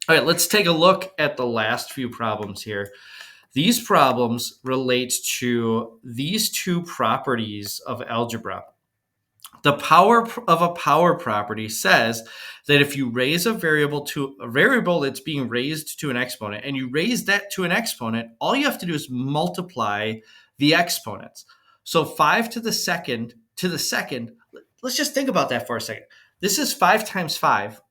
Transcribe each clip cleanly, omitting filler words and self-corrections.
All right, let's take a look at the last few problems here. These problems relate to these two properties of algebra. The power of a power property says that if you raise a variable that's being raised to an exponent, and you raise that to an exponent, all you have to do is multiply the exponents. So 5 to the second, let's just think about that for a second. This is 5 times 5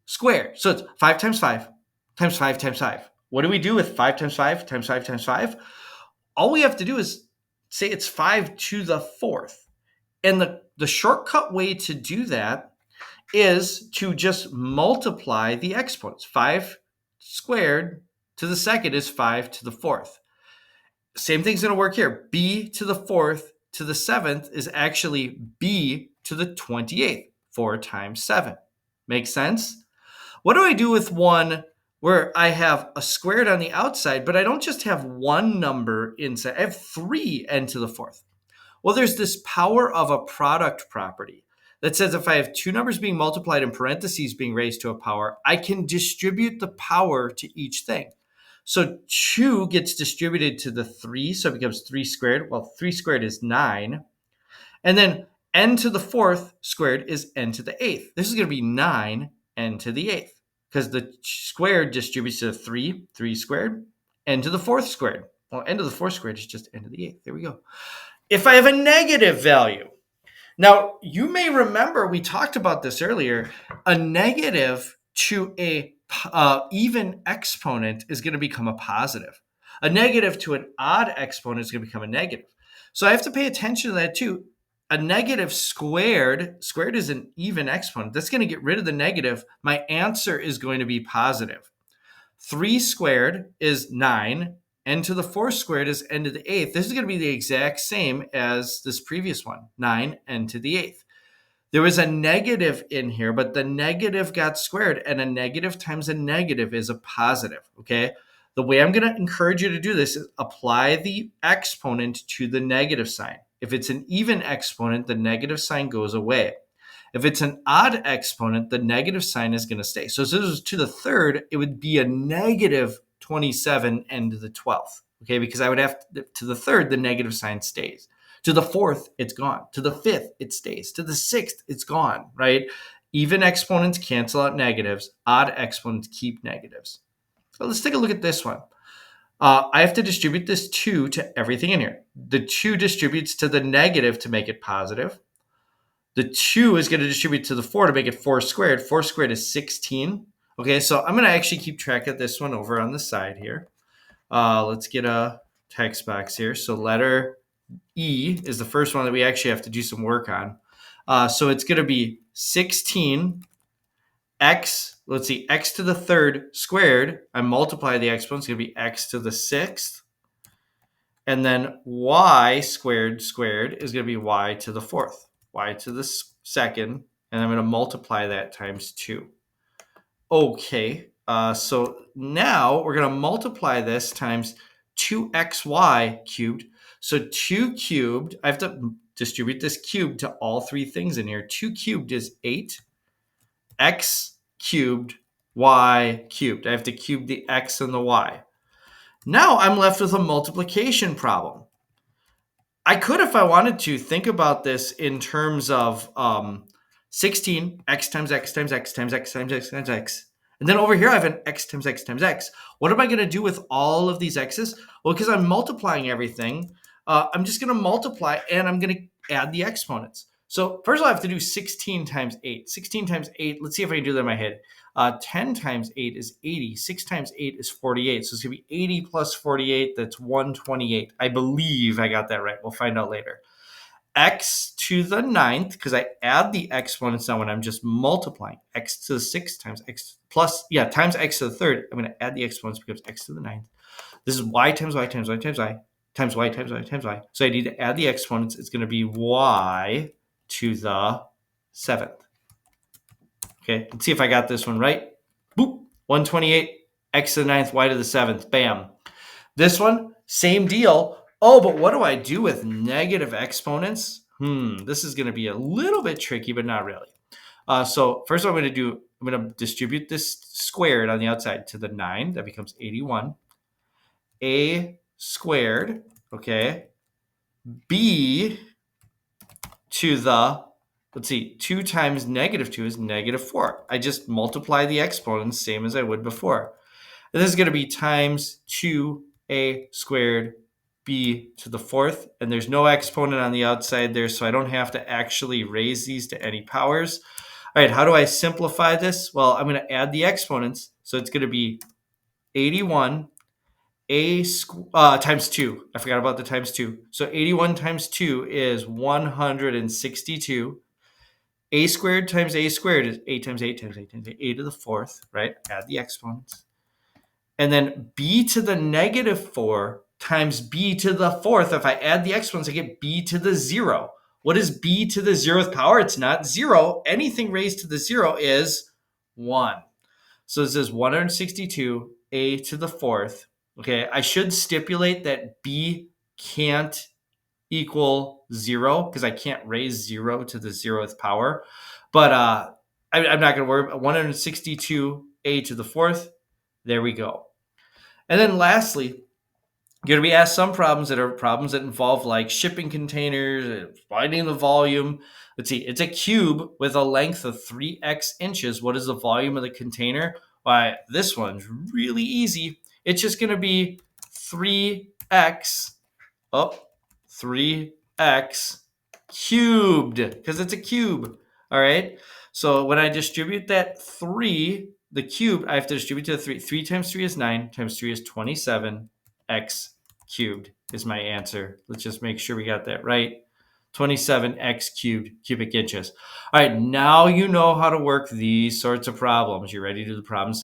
squared. So it's 5 times 5 times 5 times 5. What do we do with 5 times 5 times 5 times 5? All we have to do is say it's 5 to the fourth. And the shortcut way to do that is to just multiply the exponents. 5 squared to the second is 5 to the fourth. Same thing's going to work here. B to the fourth to the seventh is actually B to the 28th. 4 times 7. Makes sense? What do I do with one where I have a squared on the outside, but I don't just have one number inside? I have 3 n to the fourth. Well, there's this power of a product property that says if I have two numbers being multiplied in parentheses being raised to a power, I can distribute the power to each thing. So 2 gets distributed to the 3, so it becomes 3 squared. Well, 3 squared is 9. And then n to the fourth squared is n to the eighth. This is going to be 9 n to the eighth because the squared distributes to 3 squared, n to the fourth squared. Well, n to the fourth squared is just n to the eighth. There we go. If I have a negative value, now you may remember we talked about this earlier, a negative to a even exponent is going to become a positive. A negative to an odd exponent is going to become a negative. So I have to pay attention to that too. A negative squared is an even exponent. That's going to get rid of the negative. My answer is going to be positive. 3 squared is 9. N to the fourth squared is n to the eighth. This is going to be the exact same as this previous one, 9 n to the eighth. There was a negative in here, but the negative got squared, and a negative times a negative is a positive, okay? The way I'm going to encourage you to do this is apply the exponent to the negative sign. If it's an even exponent, the negative sign goes away. If it's an odd exponent, the negative sign is going to stay. So if this was to the third, it would be a negative 27 n to the 12th, okay? Because I would have to the third, the negative sign stays. To the fourth, it's gone. To the fifth, it stays. To the sixth, it's gone, right? Even exponents cancel out negatives. Odd exponents keep negatives. So let's take a look at this one. I have to distribute this 2 to everything in here. The 2 distributes to the negative to make it positive. The 2 is going to distribute to the 4 to make it 4 squared. 4 squared is 16. Okay, so I'm going to actually keep track of this one over on the side here. Let's get a text box here. So letter E is the first one that we actually have to do some work on. So it's going to be 16 x, let's see, x to the third squared. I multiply the exponent. It's going to be x to the sixth. And then y squared is going to be y to the fourth. Y to the second. And I'm going to multiply that times 2. Okay, so now we're going to multiply this times 2xy cubed. So 2 cubed, I have to distribute this cubed to all 3 things in here. 2 cubed is 8. X cubed, y cubed. I have to cube the x and the y. Now I'm left with a multiplication problem. I could, if I wanted to, think about this in terms of 16, x times x times x times x times x times x. And then over here, I have an x times x times x. What am I going to do with all of these x's? Well, because I'm multiplying everything, I'm just going to multiply, and I'm going to add the exponents. So first of all, I have to do 16 times 8. 16 times 8, let's see if I can do that in my head. 10 times 8 is 80. 6 times 8 is 48. So it's going to be 80 plus 48. That's 128. I believe I got that right. We'll find out later. X to the ninth, because I add the exponents now when I'm just multiplying. X to the sixth times x plus, times x to the third. I'm going to add the exponents because x to the ninth. This is y times y times y times y times y times y times y. So I need to add the exponents. It's going to be y to the seventh. Okay, let's see if I got this one right. Boop, 128, x to the ninth, y to the seventh. Bam. This one, same deal. Oh, but what do I do with negative exponents? This is going to be a little bit tricky, but not really. So first I'm going to distribute this squared on the outside to the 9. That becomes 81. A squared, okay, B to the, let's see, 2 times negative 2 is negative 4. I just multiply the exponents, same as I would before. And this is going to be times 2a squared b to the 4th. And there's no exponent on the outside there, so I don't have to actually raise these to any powers. All right, how do I simplify this? Well, I'm going to add the exponents. So it's going to be 81 times 2. I forgot about the times 2. So 81 times 2 is 162. A squared times a squared is 8 times 8 times 8 times 8, a to the 4th, right? Add the exponents. And then b to the negative 4 times b to the 4th. If I add the exponents, I get b to the 0. What is b to the 0th power? It's not 0. Anything raised to the 0 is 1. So this is 162 a to the 4th. Okay, I should stipulate that b can't equal 0 because I can't raise 0 to the 0th power. But I'm not going to worry about 162 a to the 4th. There we go. And then lastly, you're going to be asked some problems that involve like shipping containers, finding the volume. Let's see, it's a cube with a length of 3x inches. What is the volume of the container? Why, this one's really easy. It's just going to be 3x, 3x cubed, because it's a cube. All right. So when I distribute that 3, the cube, I have to distribute to the 3. 3 times 3 is 9, times 3 is 27. X cubed is my answer. Let's just make sure we got that right. 27x cubed cubic inches. All right, now you know how to work these sorts of problems. You ready to do the problems?